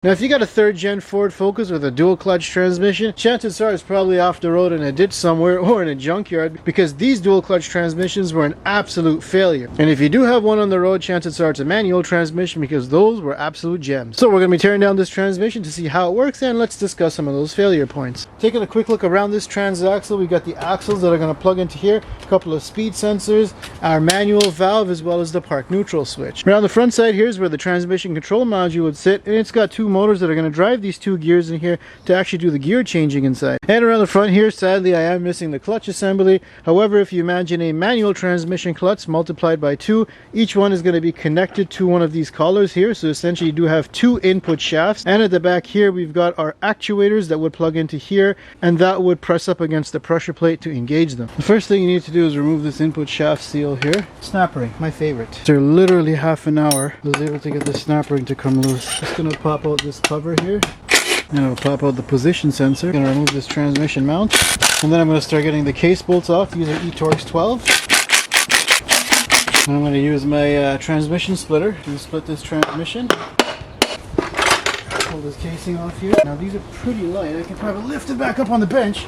Now if you got a 3rd gen Ford Focus with a dual clutch transmission, chances are it's probably off the road in a ditch somewhere or in a junkyard, because these dual clutch transmissions were an absolute failure. And if you do have one on the road, chances are it's a manual transmission, because those were absolute gems. So we're going to be tearing down this transmission to see how it works, and let's discuss some of those failure points. Taking a quick look around this transaxle, we got the axles that are going to plug into here, a couple of speed sensors, our manual valve, as well as the park neutral switch. Around the front side here is where the transmission control module would sit, and it's got 2 motors that are going to drive these 2 gears in here to actually do the gear changing inside. And around the front here, sadly, I am missing the clutch assembly. However, if you imagine a manual transmission clutch multiplied by 2, each one is going to be connected to one of these collars here. So essentially you do have 2 input shafts, and at the back here we've got our actuators that would plug into here, and that would press up against the pressure plate to engage them. The first thing you need to do is remove this input shaft seal here. Snap ring, my favorite. After literally half an hour, I was able to get the snap ring to come loose. Just going to pop out this cover here, and I'll pop out the position sensor. I'm going to remove this transmission mount, and then I'm going to start getting the case bolts off. These are eTorx 12. And I'm going to use my transmission splitter to split this transmission. Pull this casing off here. Now these are pretty light. I can probably lift it back up on the bench.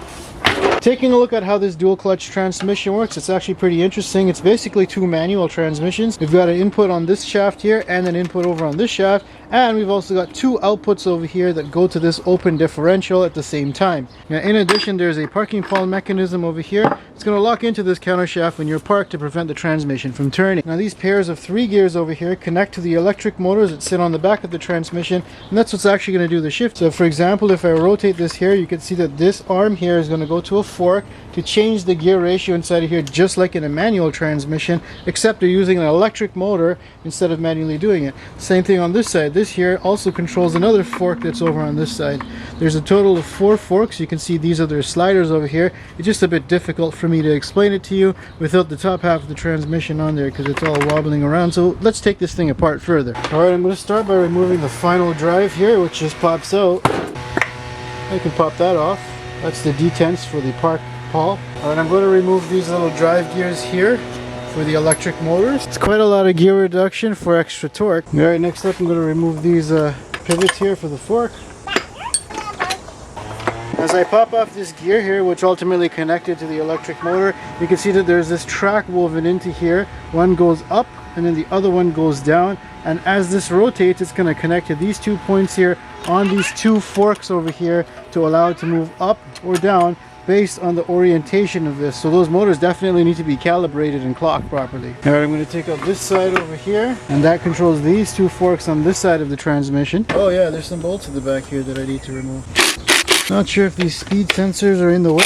Taking a look at how this dual clutch transmission works, it's actually pretty interesting. It's basically 2 manual transmissions. We've got an input on this shaft here and an input over on this shaft, and we've also got 2 outputs over here that go to this open differential at the same time. Now in addition, there's a parking pawl mechanism over here. It's going to lock into this counter shaft when you're parked to prevent the transmission from turning. Now these pairs of 3 gears over here connect to the electric motors that sit on the back of the transmission, and that's what's actually going to do the shift. So for example, if I rotate this here, you can see that this arm here is going to go to a fork to change the gear ratio inside of here, just like in a manual transmission, except they're using an electric motor instead of manually doing it. Same thing on this side. This here also controls another fork that's over on this side. There's a total of 4 forks. You can see these are their sliders over here. It's just a bit difficult for me to explain it to you without the top half of the transmission on there, because it's all wobbling around. So let's take this thing apart further. Alright, I'm going to start by removing the final drive here, which just pops out. I can pop that off. That's the detents for the park pawl. Alright, I'm going to remove these little drive gears here for the electric motors. It's quite a lot of gear reduction for extra torque. Alright, next up I'm going to remove these pivots here for the fork. As I pop off this gear here, which ultimately connected to the electric motor, you can see that there's this track woven into here. One goes up and then the other one goes down, and as this rotates, it's going to connect to these 2 points here on these 2 forks over here to allow it to move up or down based on the orientation of this. So those motors definitely need to be calibrated and clocked properly. Alright, I'm going to take out this side over here, and that controls these 2 forks on this side of the transmission. Oh yeah, there's some bolts at the back here that I need to remove. Not sure if these speed sensors are in the way.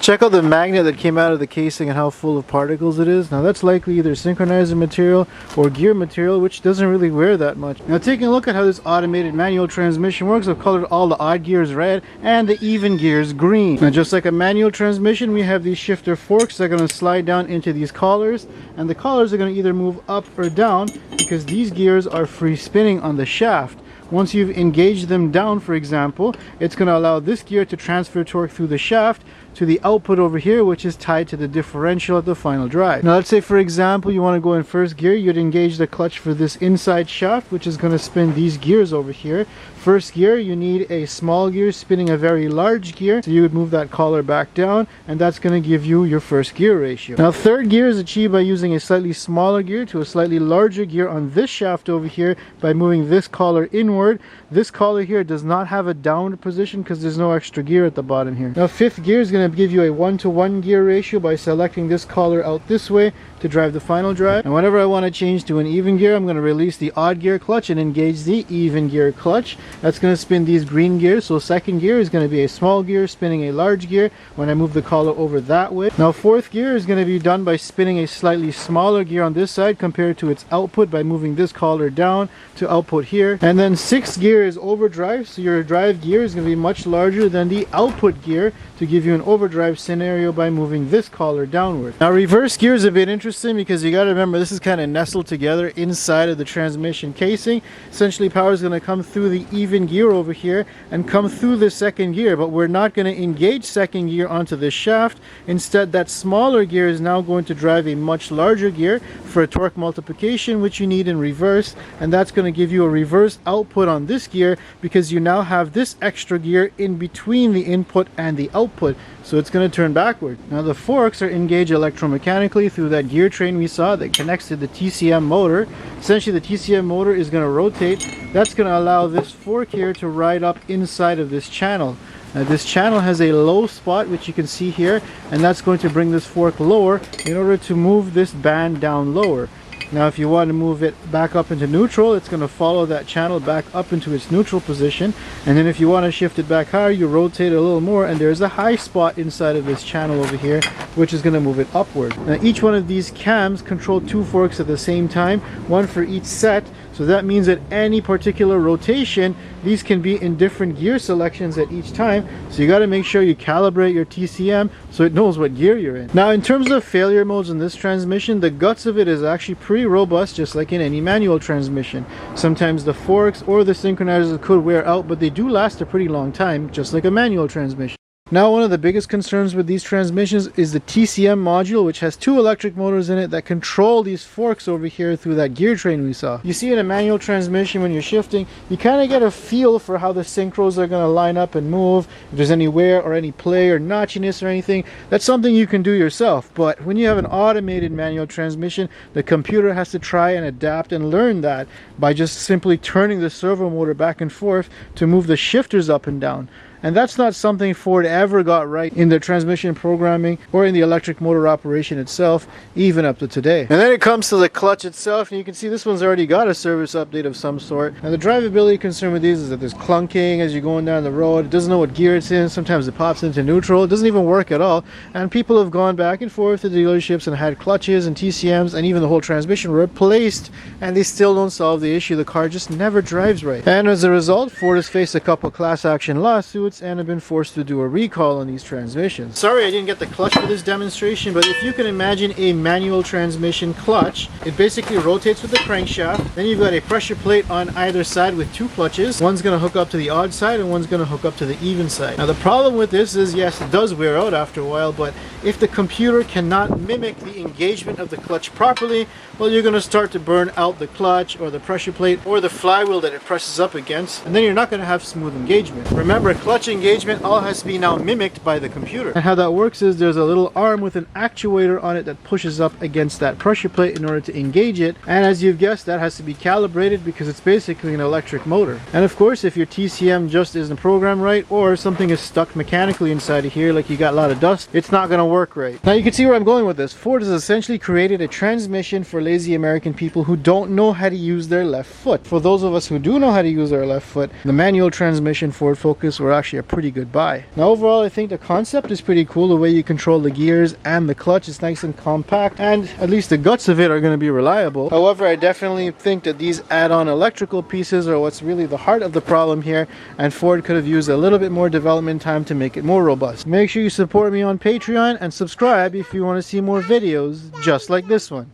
Check out the magnet that came out of the casing and how full of particles it is. Now that's likely either synchronizer material or gear material, which doesn't really wear that much. Now taking a look at how this automated manual transmission works, I've colored all the odd gears red and the even gears green. Now just like a manual transmission, we have these shifter forks that are going to slide down into these collars, and the collars are going to either move up or down because these gears are free spinning on the shaft. Once you've engaged them down, for example, it's going to allow this gear to transfer torque through the shaft to the output over here, which is tied to the differential at the final drive. Now let's say, for example, you want to go in first gear. You'd engage the clutch for this inside shaft, which is going to spin these gears over here. First gear, you need a small gear spinning a very large gear, so you would move that collar back down, and that's going to give you your first gear ratio. Now third gear is achieved by using a slightly smaller gear to a slightly larger gear on this shaft over here by moving this collar inward. This collar here does not have a downward position because there's no extra gear at the bottom here. Now fifth gear is going to give you a 1-to-1 gear ratio by selecting this collar out this way to drive the final drive. And whenever I want to change to an even gear, I'm going to release the odd gear clutch and engage the even gear clutch. That's going to spin these green gears. So second gear is going to be a small gear spinning a large gear when I move the collar over that way. Now fourth gear is going to be done by spinning a slightly smaller gear on this side compared to its output by moving this collar down to output here. And then sixth gear is overdrive, so your drive gear is going to be much larger than the output gear to give you an overdrive scenario by moving this collar downward. Now reverse gear is a bit interesting because you got to remember this is kind of nestled together inside of the transmission casing. Essentially power is going to come through the even gear over here and come through the second gear, but we're not going to engage second gear onto this shaft. Instead, that smaller gear is now going to drive a much larger gear for a torque multiplication, which you need in reverse, and that's going to give you a reverse output on this gear because you now have this extra gear in between the input and the output, so it's going to turn backward. Now the forks are engaged electromechanically through that gear train we saw that connects to the TCM motor. Essentially the TCM motor is going to rotate. That's going to allow this fork here to ride up inside of this channel. Now this channel has a low spot, which you can see here, and that's going to bring this fork lower in order to move this band down lower. Now if you want to move it back up into neutral, it's going to follow that channel back up into its neutral position, and then if you want to shift it back higher, you rotate it a little more, and there's a high spot inside of this channel over here which is going to move it upward. Now each one of these cams control two forks at the same time, one for each set, so that means at any particular rotation these can be in different gear selections at each time, so you got to make sure you calibrate your TCM so it knows what gear you're in. Now in terms of failure modes in this transmission, the guts of it is actually pretty robust, just like in any manual transmission. Sometimes the forks or the synchronizers could wear out, but they do last a pretty long time, just like a manual transmission. Now one of the biggest concerns with these transmissions is the TCM module, which has two electric motors in it that control these forks over here through that gear train we saw. You see in a manual transmission when you're shifting, you kind of get a feel for how the synchros are going to line up and move, if there's any wear or any play or notchiness or anything. That's something you can do yourself, but when you have an automated manual transmission, the computer has to try and adapt and learn that by just simply turning the servo motor back and forth to move the shifters up and down. And that's not something Ford ever got right in their transmission programming or in the electric motor operation itself, even up to today. And then it comes to the clutch itself, and you can see this one's already got a service update of some sort. Now the drivability concern with these is that there's clunking as you're going down the road. It doesn't know what gear it's in. Sometimes it pops into neutral. It doesn't even work at all. And people have gone back and forth to the dealerships and had clutches and TCMs and even the whole transmission replaced, and they still don't solve the issue. The car just never drives right. And as a result, Ford has faced a couple class action lawsuits and have been forced to do a recall on these transmissions. Sorry I didn't get the clutch for this demonstration, but if you can imagine a manual transmission clutch, it basically rotates with the crankshaft. Then you've got a pressure plate on either side with two clutches. One's going to hook up to the odd side and one's going to hook up to the even side. Now the problem with this is, yes, it does wear out after a while, but if the computer cannot mimic the engagement of the clutch properly, well, you're going to start to burn out the clutch or the pressure plate or the flywheel that it presses up against, and then you're not going to have smooth engagement. Remember, clutch engagement all has to be now mimicked by the computer. And how that works is there's a little arm with an actuator on it that pushes up against that pressure plate in order to engage it, and as you've guessed, that has to be calibrated because it's basically an electric motor. And of course, if your TCM just isn't programmed right, or something is stuck mechanically inside of here, like you got a lot of dust, it's not going to work right. Now you can see where I'm going with this. Ford has essentially created a transmission for lazy American people who don't know how to use their left foot. For those of us who do know how to use our left foot, the manual transmission Ford Focus were actually a pretty good buy. Now overall, I think the concept is pretty cool. The way you control the gears and the clutch is nice and compact, and at least the guts of it are going to be reliable. However, I definitely think that these add-on electrical pieces are what's really the heart of the problem here, and Ford could have used a little bit more development time to make it more robust. Make sure you support me on Patreon and subscribe if you want to see more videos just like this one.